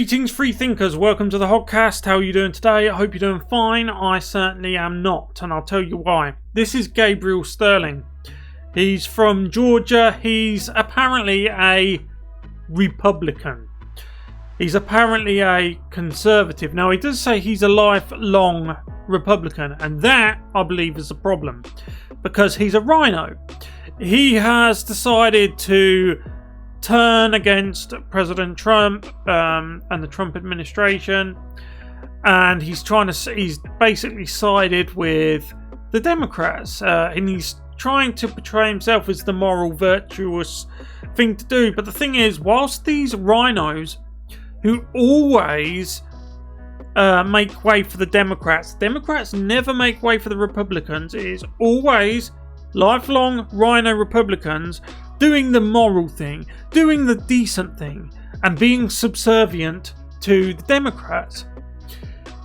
Greetings, free thinkers. Welcome to the Hoggcast. How are you doing today? I hope you're doing fine. I certainly am not, and I'll tell you why. This is Gabriel Sterling. He's from Georgia. He's apparently a Republican. He's apparently a conservative. Now, he does say he's a lifelong Republican, and that, I believe, is a problem because he's a rhino. He has decided to turn against President Trump and the Trump administration, and he's basically sided with the Democrats, and he's trying to portray himself as the moral, virtuous thing to do. But the thing is, whilst these rhinos who always make way for the Democrats never make way for the Republicans. It is always lifelong rhino Republicans doing the moral thing, doing the decent thing, and being subservient to the Democrats.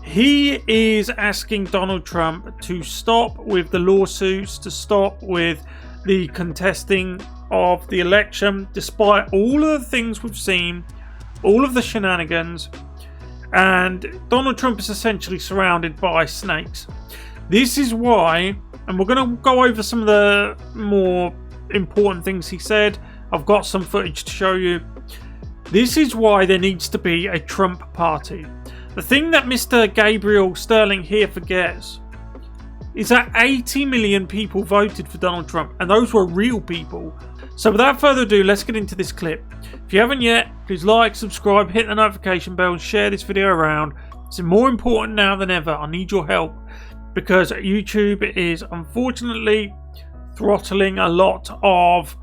He is asking Donald Trump to stop with the lawsuits, to stop with the contesting of the election, despite all of the things we've seen, all of the shenanigans, and Donald Trump is essentially surrounded by snakes. This is why, and we're going to go over some of the more important things he said. I've got some footage to show you. This is why there needs to be a Trump party. The thing that Mr. Gabriel Sterling here forgets is that 80 million people voted for Donald Trump, and those were real people. So without further ado, let's get into this clip. If you haven't yet, please like, subscribe, hit the notification bell, and share this video around. It's more important now than ever. I need your help because YouTube is unfortunately throttling a lot of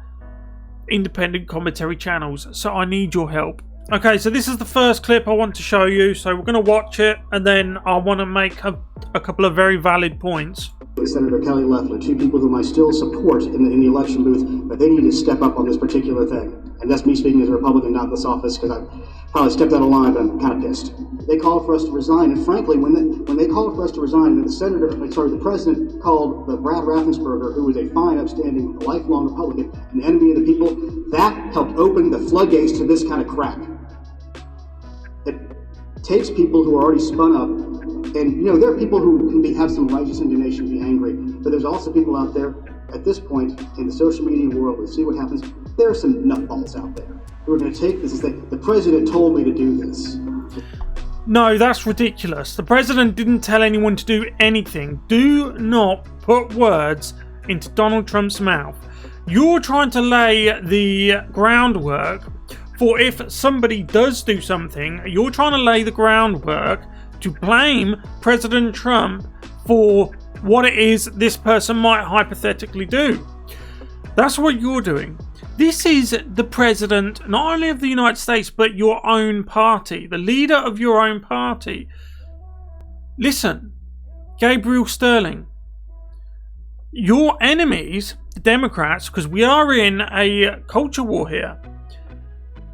independent commentary channels, so I need your help. Okay, so this is the first clip I want to show you, so we're going to watch it, and then I want to make a couple of very valid points. Senator Kelly Loeffler, two people whom I still support in the election booth, but they need to step up on this particular thing. And that's me speaking as a Republican, not this office, because I probably stepped out of line, but I'm kind of pissed. They called for us to resign, and frankly, when they called for us to resign, the president called the Brad Raffensperger, who was a fine, upstanding, lifelong Republican, an enemy of the people, that helped open the floodgates to this kind of crap. It takes people who are already spun up, and there are people who can have some righteous indignation, be angry, but there's also people out there at this point in the social media world, we see what happens. There are some nutballs out there who are going to take this and say, the president told me to do this. No, that's ridiculous. The president didn't tell anyone to do anything. Do not put words into Donald Trump's mouth. You're trying to lay the groundwork for if somebody does do something, you're trying to lay the groundwork to blame President Trump for what it is this person might hypothetically do. That's what you're doing. This is the president, not only of the United States, but your own party, the leader of your own party. Listen, Gabriel Sterling, your enemies, the Democrats, because we are in a culture war here,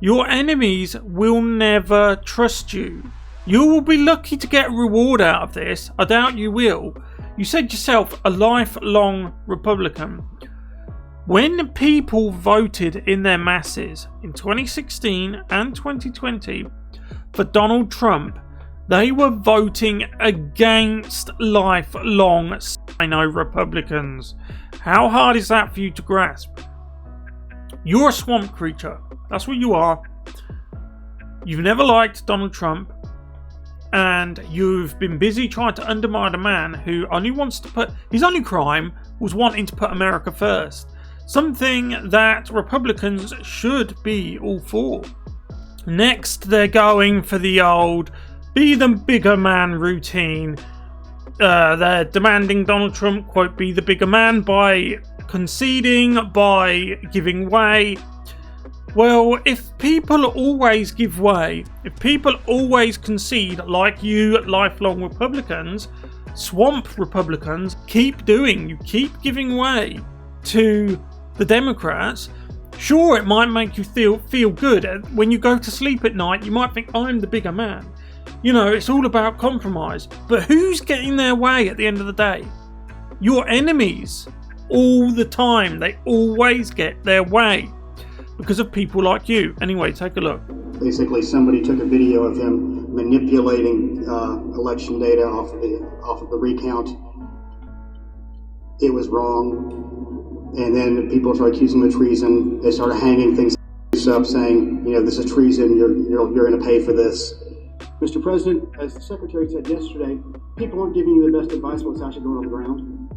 your enemies will never trust you. You will be lucky to get a reward out of this. I doubt you will. You said yourself, a lifelong Republican. When people voted in their masses in 2016 and 2020 for Donald Trump, they were voting against lifelong Sino Republicans. How hard is that for you to grasp? You're a swamp creature. That's what you are. You've never liked Donald Trump, and you've been busy trying to undermine a man who only wants to put, his only crime was wanting to put America first. Something that Republicans should be all for. Next, they're going for the old be the bigger man routine. They're demanding Donald Trump, quote, be the bigger man by conceding, by giving way. Well, if people always give way, if people always concede like you lifelong Republicans, swamp Republicans, keep giving way to the Democrats, sure, it might make you feel good. When you go to sleep at night, you might think, I'm the bigger man. It's all about compromise. But who's getting their way at the end of the day? Your enemies. All the time. They always get their way. because of people like you. Anyway, take a look. Basically, somebody took a video of him manipulating election data off of the recount. It was wrong, and then people started accusing him of treason. They started hanging things up, saying, this is treason. You're going to pay for this. Mr. President, as the Secretary said yesterday, people aren't giving you the best advice on what's actually going on the ground.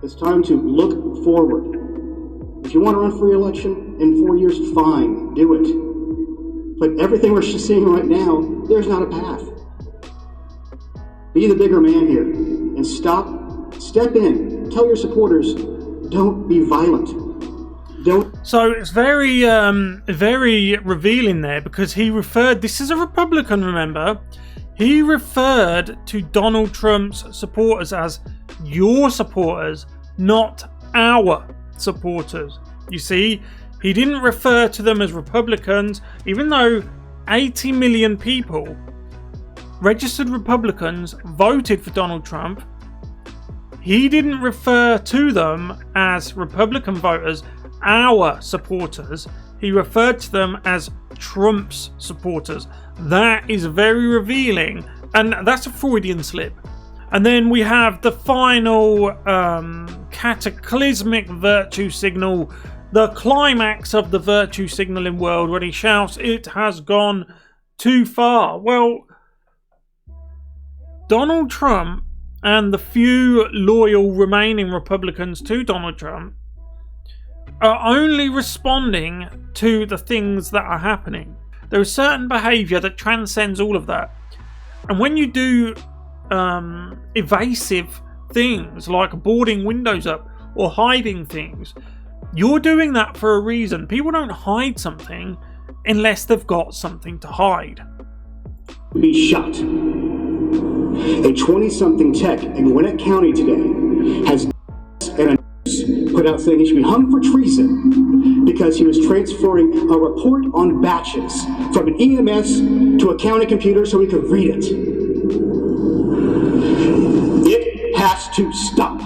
It's time to look forward. If you want to run for re-election in 4 years, fine, do it. But everything we're seeing right now, there's not a path. Be the bigger man here and step in, tell your supporters, don't be violent. So it's very revealing there, because he referred, this is a Republican, remember, he referred to Donald Trump's supporters as your supporters, not our supporters. You see, he didn't refer to them as Republicans, even though 80 million people, registered Republicans, voted for Donald Trump. He didn't refer to them as Republican voters, our supporters. He referred to them as Trump's supporters. That is very revealing, and that's a Freudian slip. And then we have the final cataclysmic virtue signal, the climax of the virtue signaling world, when he shouts, "It has gone too far." Well, Donald Trump and the few loyal remaining Republicans to Donald Trump are only responding to the things that are happening. There is certain behaviour that transcends all of that. And when you do evasive things like boarding windows up or hiding things, you're doing that for a reason. People don't hide something unless they've got something to hide. Be shot. A 20-something tech in Gwinnett County today has and put out saying he should be hung for treason because he was transferring a report on batches from an EMS to a county computer so he could read it. It has to stop.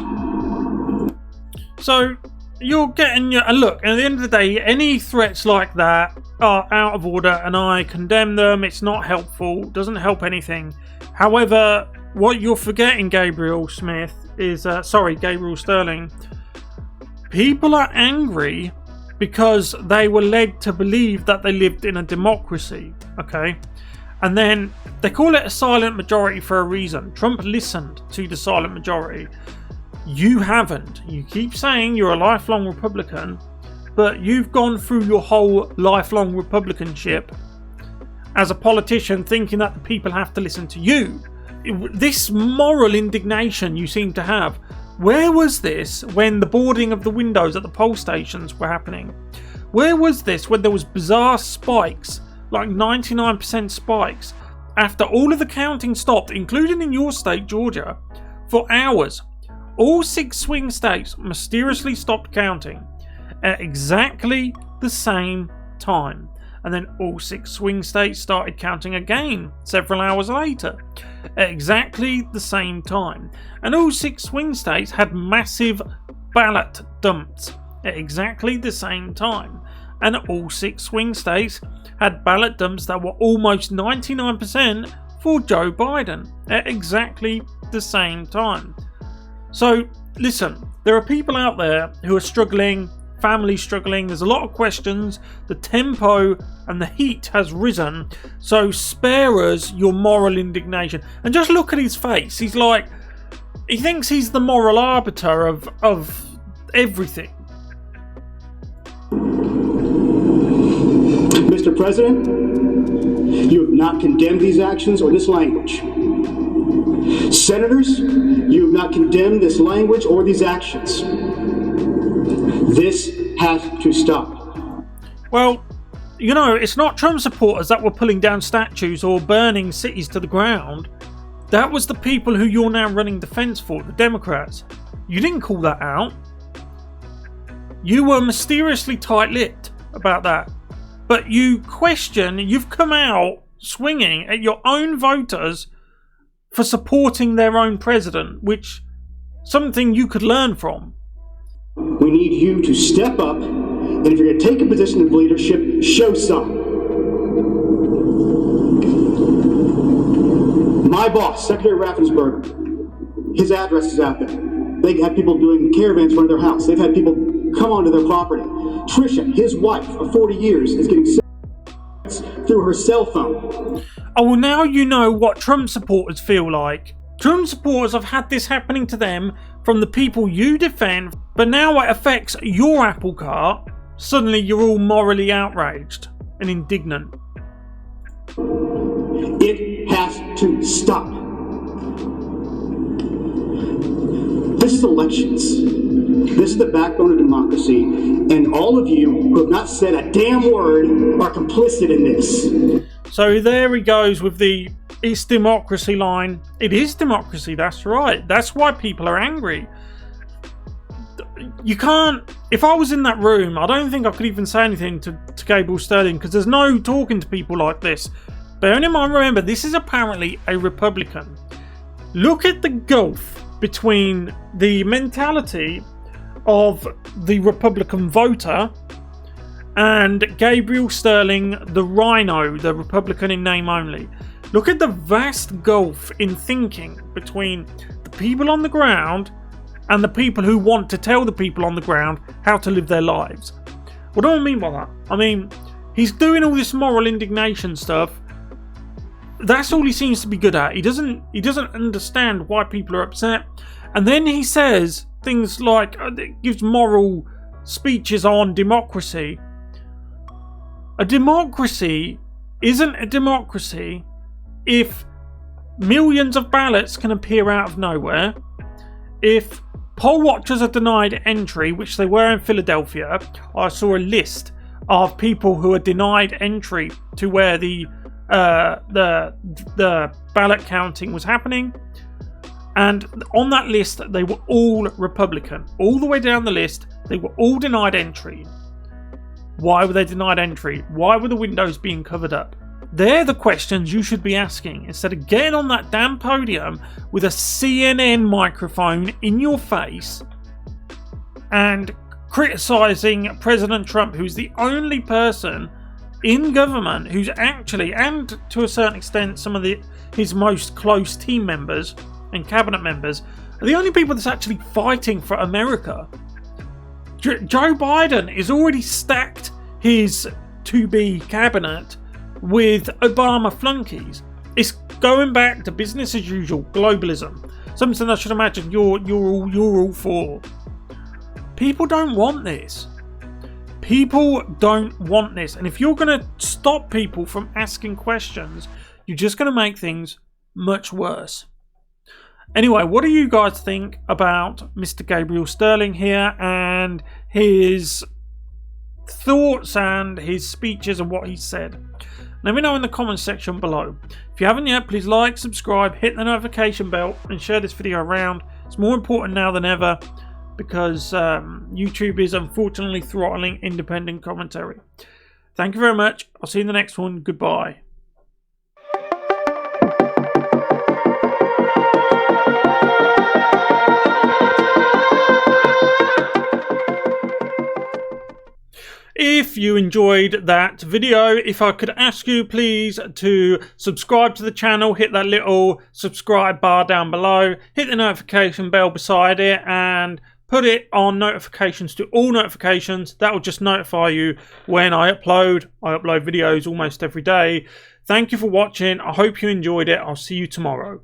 So you're getting your look. At the end of the day, any threats like that are out of order, and I condemn them. It's not helpful. Doesn't help anything. However, what you're forgetting, Gabriel Sterling, people are angry because they were led to believe that they lived in a democracy, okay? And then they call it a silent majority for a reason. Trump listened to the silent majority. You haven't. You keep saying you're a lifelong Republican, but you've gone through your whole lifelong Republicanship as a politician thinking that the people have to listen to you. This moral indignation you seem to have, where was this when the boarding of the windows at the poll stations were happening? Where was this when there was bizarre spikes, like 99% spikes, after all of the counting stopped, including in your state, Georgia, for hours? All 6 swing states mysteriously stopped counting at exactly the same time. And then all 6 swing states started counting again several hours later at exactly the same time. And all 6 swing states had massive ballot dumps at exactly the same time. And all 6 swing states had ballot dumps that were almost 99% for Joe Biden at exactly the same time. So, listen, there are people out there who are struggling, families struggling, there's a lot of questions, the tempo and the heat has risen, so spare us your moral indignation. And just look at his face, he's like, he thinks he's the moral arbiter of everything. Mr. President, you have not condemned these actions or this language. Senators, you have not condemned this language or these actions. This has to stop. Well, you know, it's not Trump supporters that were pulling down statues or burning cities to the ground. That was the people who you're now running defense for, the Democrats. You didn't call that out. You were mysteriously tight-lipped about that. But you've come out swinging at your own voters for supporting their own president, which something you could learn from. We need you to step up And if you're going to take a position of leadership, show some. My boss, Secretary Raffensperger, his address is out there. They have people doing caravans from their house. They've had people come onto their property. Trisha, his wife of 40 years, is getting sex through her cell phone. Oh, well, now you know what Trump supporters feel like. Trump supporters have had this happening to them from the people you defend, but now it affects your apple cart. Suddenly you're all morally outraged and indignant. It has to stop. This is elections. This is the backbone of democracy, and all of you who have not said a damn word are complicit in this. So there he goes with the "it's democracy" line. It is democracy, that's right. That's why people are angry. You can't... If I was in that room, I don't think I could even say anything to Gabriel Sterling, because there's no talking to people like this. Bearing in mind, remember, this is apparently a Republican. Look at the gulf between the mentality of the Republican voter and Gabriel Sterling, the Rhino, the Republican in name only. Look at the vast gulf in thinking between the people on the ground and the people who want to tell the people on the ground how to live their lives. What do I mean by that? I mean, he's doing all this moral indignation stuff. That's all he seems to be good at. He doesn't understand why people are upset. And then he says things like, gives moral speeches on democracy. A democracy isn't a democracy if millions of ballots can appear out of nowhere, if poll watchers are denied entry, which they were in Philadelphia. I saw a list of people who are denied entry to where the ballot counting was happening, and on that list they were all Republican. All the way down the list, they were all denied entry. Why were they denied entry? Why were the windows being covered up? They're the questions you should be asking, instead of getting on that damn podium with a CNN microphone in your face and criticising President Trump, who's the only person in government who's actually, and to a certain extent some of his most close team members and cabinet members, are the only people that's actually fighting for America. Joe Biden is already stacked his to-be cabinet with Obama flunkies. It's going back to business as usual, globalism. Something I should imagine you're all for. People don't want this. People don't want this. And if you're going to stop people from asking questions, you're just going to make things much worse. Anyway, what do you guys think about Mr. Gabriel Sterling here and his thoughts and his speeches and what he said? Let me know in the comments section below. If you haven't yet, please like, subscribe, hit the notification bell and share this video around. It's more important now than ever because YouTube is unfortunately throttling independent commentary. Thank you very much. I'll see you in the next one. Goodbye. If you enjoyed that video, if I could ask you please to subscribe to the channel, hit that little subscribe bar down below, hit the notification bell beside it and put it on notifications to all notifications. That will just notify you when I upload. I upload videos almost every day. Thank you for watching. I hope you enjoyed it. I'll see you tomorrow.